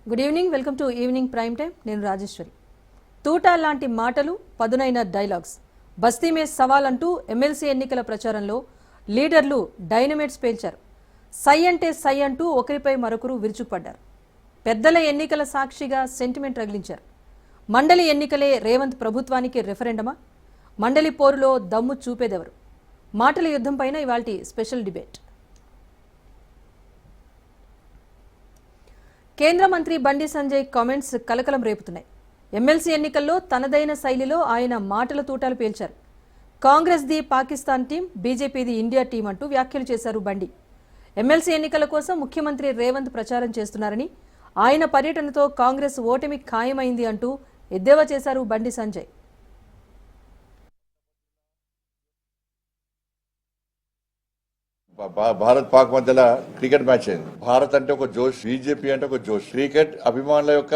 Good evening, welcome to evening prime time. నేను రాజేశ్వరి. తూటా లాంటి మాటలు, పదునైన డైలాగ్స్, బస్తీ మే సవాల్ అంటూ ఎమ్మెల్సీ ఎన్నికల ప్రచారంలో లీడర్లు డైనమేట్స్ పేల్చారు. సై అంటే సై అంటూ ఒకరిపై మరొకరు విరుచుకుపడ్డారు. పెద్దల ఎన్నికల సాక్షిగా సెంటిమెంట్ రగిలించారు. మండలి ఎన్నికలే రేవంత్ ప్రభుత్వానికి రెఫరెండమా? మండలి పోరులో దమ్ము చూపేదెవరు? మాటల యుద్ధం పైన ఇవాల్టి స్పెషల్ డిబేట్. కేంద్ర మంత్రి బండి సంజయ్ కామెంట్స్ కలకలం రేపుతున్నాయి. ఎమ్మెల్సీ ఎన్నికల్లో తనదైన శైలిలో ఆయన మాటల తూటాలు పేల్చారు. కాంగ్రెస్ ది పాకిస్తాన్ టీం, బీజేపీది ఇండియా టీం అంటూ వ్యాఖ్యలు చేశారు బండి. ఎమ్మెల్సీ ఎన్నికల కోసం ముఖ్యమంత్రి రేవంత్ ప్రచారం చేస్తున్నారని, ఆయన పర్యటనతో కాంగ్రెస్ ఓటమి ఖాయమైంది అంటూ ఎద్దేవా చేశారు బండి సంజయ్. భారత్ పాక్ మధ్యలో క్రికెట్ మ్యాచ్ అయింది. భారత్ అంటే ఒక జోష్, బీజేపీ అంటే ఒక జోష్. క్రికెట్ అభిమానుల యొక్క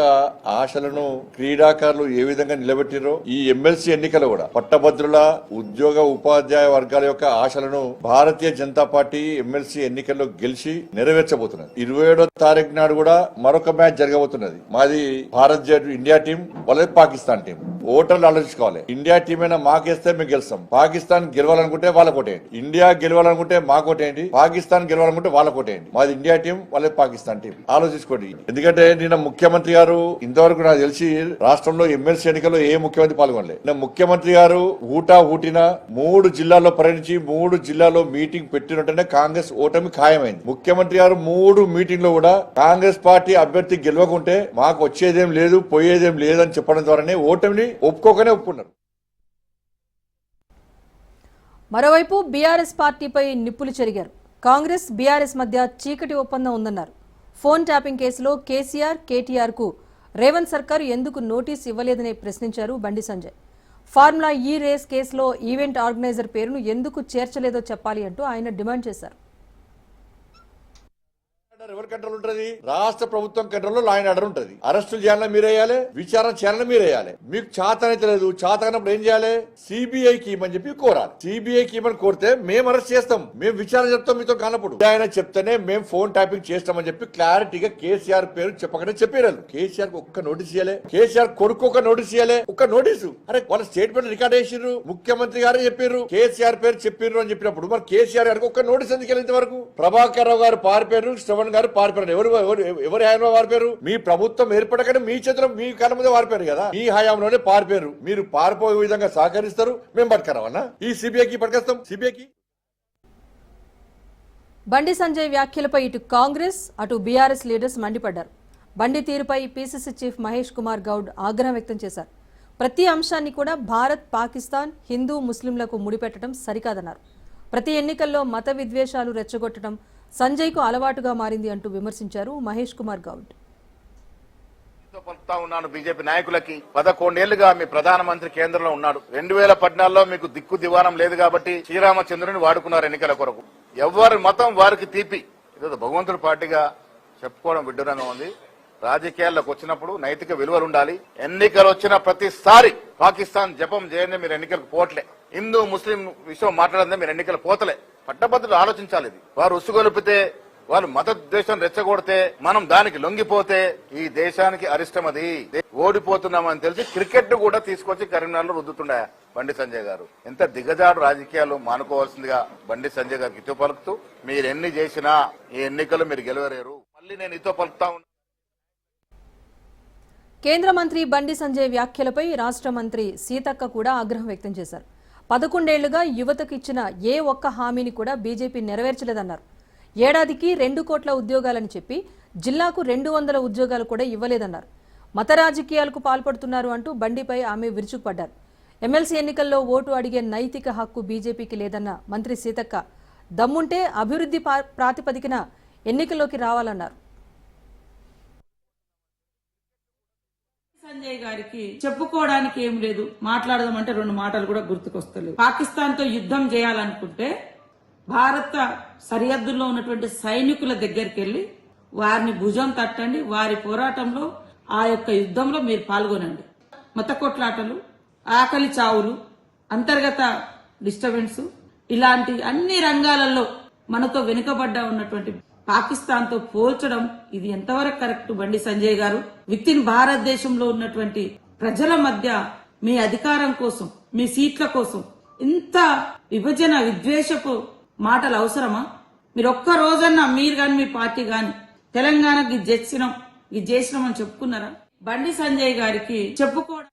ఆశలను క్రీడాకారులు ఏ విధంగా నిలబెట్టిరో ఈ ఎమ్మెల్సీ ఎన్నికలు కూడా పట్టభద్రుల ఉద్యోగ ఉపాధ్యాయ వర్గాల యొక్క ఆశలను భారతీయ జనతా పార్టీ ఎమ్మెల్సీ ఎన్నికల్లో గెలిచి నెరవేర్చబోతున్నది. 27వ తారీఖు నాడు కూడా మరొక మ్యాచ్ జరగబోతున్నది. మాది భారత్ ఇండియా టీం, వాళ్ళది పాకిస్తాన్ టీం. ఓటర్లు ఆలోచించుకోవాలి. ఇండియా టీం అయినా మాకేస్తే మేము గెలుస్తాం. పాకిస్తాన్ గెలవాలనుకుంటే వాళ్ళకి ఓటేయండి. ఇండియా గెలవాలనుకుంటే మాకు ఓటేయండి. పాకిస్తాన్ గెలవాలనుకుంటే వాళ్ళకి ఓటేయండి. మాది ఇండియా టీం, వాళ్ళది పాకిస్తాన్ టీం. ఆలోచించుకోండి. ఎందుకంటే నిన్న ముఖ్యమంత్రి గారు, ఇంతవరకు నాకు తెలిసి రాష్ట్రంలో ఎమ్మెల్సీ ఎన్నికల్లో ఏ ముఖ్యమంత్రి పాల్గొనలేదు. నిన్న ముఖ్యమంత్రి గారు ఊటా 3 జిల్లాల్లో పర్యటించి 3 జిల్లాల్లో మీటింగ్ పెట్టినట్టునే కాంగ్రెస్ ఓటమి ఖాయమైంది. ముఖ్యమంత్రి గారు 3 మీటింగ్లో కూడా కాంగ్రెస్ పార్టీ అభ్యర్థి గెలవకుంటే మాకు వచ్చేదేం లేదు, పోయేదేం లేదని చెప్పడం ద్వారానే ఓటమిని ఒప్పుకోకనే ఒప్పుకున్నారు. మరోవైపు బీఆర్ఎస్ పార్టీపై నిప్పులు చెరిగారు. కాంగ్రెస్ బీఆర్ఎస్ మధ్య చీకటి ఒప్పందం ఉందన్నారు. ఫోన్ ట్యాపింగ్ కేసులో కేసీఆర్, కేటీఆర్ కు రేవంత్ సర్కారు ఎందుకు నోటీస్ ఇవ్వలేదని ప్రశ్నించారు బండి సంజయ్. ఫార్ములా ఈ రేస్ కేసులో ఈవెంట్ ఆర్గనైజర్ పేరును ఎందుకు చేర్చలేదో చెప్పాలి అంటూ ఆయన డిమాండ్ చేశారు. ఎవరి కంట్రోల్ ఉంటుంది? రాష్ట్ర ప్రభుత్వం కంట్రోల్లో లా అండ్ ఆర్డర్ ఉంటుంది. అరెస్టులు చేయాలని మీరేయాలి, విచారణ చేయాలని మీరేయాలి. మీకు చేతనైతే లేదు. చేతనప్పుడు ఏం చేయాలి? సిబిఐకి ఇవ్వమని చెప్పి కోరాలి. సిబిఐకి ఇవ్వమని కోరితే మేము అరెస్ట్ చేస్తాం, మేము విచారణ చెప్తాం. మీతో కానప్పుడు ఆయన చెప్తేనే మేము ఫోన్ ట్యాపింగ్ చేస్తామని చెప్పి క్లారిటీగా కేసీఆర్ పేరు చెప్పకనే చెప్పారు. కేసీఆర్ ఒక్క నోటీస్ ఇవ్వాలి, కేసీఆర్ కొడుకు ఒక నోటీస్ ఇవ్వాలి. ఒక్క నోటీసు. అరే వాళ్ళ స్టేట్మెంట్ రికార్డ్ చేసిర్రు, ముఖ్యమంత్రి గారు చెప్పారు, కేసీఆర్ పేరు చెప్పారు అని చెప్పినప్పుడు మరి కేసీఆర్ గారికి ఒక్క నోటీస్ ఎందుకు వెళ్ళేంత వరకు? ప్రభాకర్ రావు గారు పారిపోయారు, శ్రవణ్ గారు పారిపోయారు. ఎవరి హయాంలో పారిపోయారు? మీ ప్రభుత్వం ఏర్పడకనే మీ చేతిలో మీ కళ్ళ మీద పారిపోయారు కదా. మీ హయాంలోనే పారిపోయారు. మీరు పారిపోయే విధంగా సహకరిస్తారు, మేము పట్టుకరావన్నా? ఈ సిబిఐకి పట్టుకొస్తాం. సిబిఐకి బండి సంజయ్ వ్యాఖ్యలపై ఇటు కాంగ్రెస్, అటు బీఆర్ఎస్ లీడర్స్ మండిపడ్డారు. బండి తీరుపై పీసీసీ చీఫ్ మహేష్ కుమార్ గౌడ్ ఆగ్రహం వ్యక్తం చేశారు. ప్రతి అంశాన్ని కూడా భారత్, పాకిస్తాన్, హిందూ, ముస్లింలకు ముడిపెట్టడం సరికాదన్నారు. ప్రతి ఎన్నికల్లో మత విద్వేషాలు రెచ్చగొట్టడం సంజయ్కు అలవాటుగా మారింది అంటూ విమర్శించారు మహేష్ కుమార్ గౌడ్. పలుకుతా ఉన్నాను బీజేపీ నాయకులకి. 11 ఏళ్లుగా మీ ప్రధానమంత్రి కేంద్రంలో ఉన్నాడు. 2014లో మీకు దిక్కు దివానం లేదు కాబట్టి శ్రీరామచంద్రుని వాడుకున్నారు ఎన్నికల కొరకు. ఎవరి మతం వారికి తీపి. ఇదో భగవంతుడి పార్టీగా చెప్పుకోవడం విడ్డూరంగా ఉంది. రాజకీయాల్లోకి వచ్చినప్పుడు నైతిక విలువలు ఉండాలి. ఎన్నికలు వచ్చిన ప్రతిసారి పాకిస్తాన్ జపం చేయండి, మీరు ఎన్నికలకు పోవట్లే. హిందూ ముస్లిం విషయం మాట్లాడండి, మీరు ఎన్నికలు పోతలే. పట్టభద్రులు ఆలోచించాలి. ఇది వారు ఉసుగొలిపితే, వాళ్ళు మత ద్వేషం రెచ్చగొడితే, మనం దానికి లొంగిపోతే ఈ దేశానికి అరిష్టం. అది ఓడిపోతున్నామని తెలిసి క్రికెట్ ను కూడా తీసుకొచ్చి కరీంనగర్లో రుద్దుతుండే బండి సంజయ్ గారు. ఎంత దిగజాడు రాజకీయాలు మానుకోవాల్సిందిగా బండి సంజయ్ గారికి ఇతో పలుకుతూ, మీరు ఎన్ని చేసినా ఈ ఎన్నికలు మీరు గెలవలేరు. మళ్ళీ నేను ఇతో పలుకుతా ఉన్నా. కేంద్ర మంత్రి బండి సంజయ్ వ్యాఖ్యలపై రాష్ట్ర మంత్రి సీతక్క కూడా ఆగ్రహం వ్యక్తం చేశారు. 11 ఏళ్లుగా యువతకు ఇచ్చిన ఏ ఒక్క హామీని కూడా బీజేపీ నెరవేర్చలేదన్నారు. ఏడాదికి 2 కోట్ల ఉద్యోగాలని చెప్పి జిల్లాకు 200 ఉద్యోగాలు కూడా ఇవ్వలేదన్నారు. మత రాజకీయాలకు పాల్పడుతున్నారు అంటూ బండిపై ఆమె విరుచుకుపడ్డారు. ఎమ్మెల్సీ ఎన్నికల్లో ఓటు అడిగే నైతిక హక్కు బీజేపీకి లేదన్న మంత్రి సీతక్క, దమ్ముంటే అభివృద్ధి ప్రాతిపదికన ఎన్నికల్లోకి రావాలన్నారు. సంజయ్ గారికి చెప్పుకోవడానికి ఏం లేదు. మాట్లాడదామంటే 2 మాటలు కూడా గుర్తుకొస్తలేవు. పాకిస్తాన్ తో యుద్ధం చేయాలనుకుంటే భారత సరిహద్దుల్లో ఉన్నటువంటి సైనికుల దగ్గరికి వెళ్లి వారిని భుజం తట్టండి, వారి పోరాటంలో ఆ యొక్క యుద్ధంలో మీరు పాల్గొనండి. మత కొట్లాటలు, ఆకలి చావులు, అంతర్గత డిస్టర్బెన్స్, ఇలాంటి అన్ని రంగాలలో మనతో వెనుకబడ్డ ఉన్నటువంటి పాకిస్తాన్ తో పోల్చడం ఇది ఎంతవరకు కరెక్ట్ బండి సంజయ్ గారు? విత్ ఇన్ భారతదేశంలో ఉన్నటువంటి ప్రజల మధ్య మీ అధికారం కోసం, మీ సీట్ల కోసం ఇంత విభజన విద్వేషపు మాటలు అవసరమా? మీరు ఒక్క రోజన్నా మీరు గాని మీ పార్టీ గాని తెలంగాణకి ఇది చేసినాం అని చెప్పుకున్నారా? బండి సంజయ్ గారికి చెప్పుకోవడం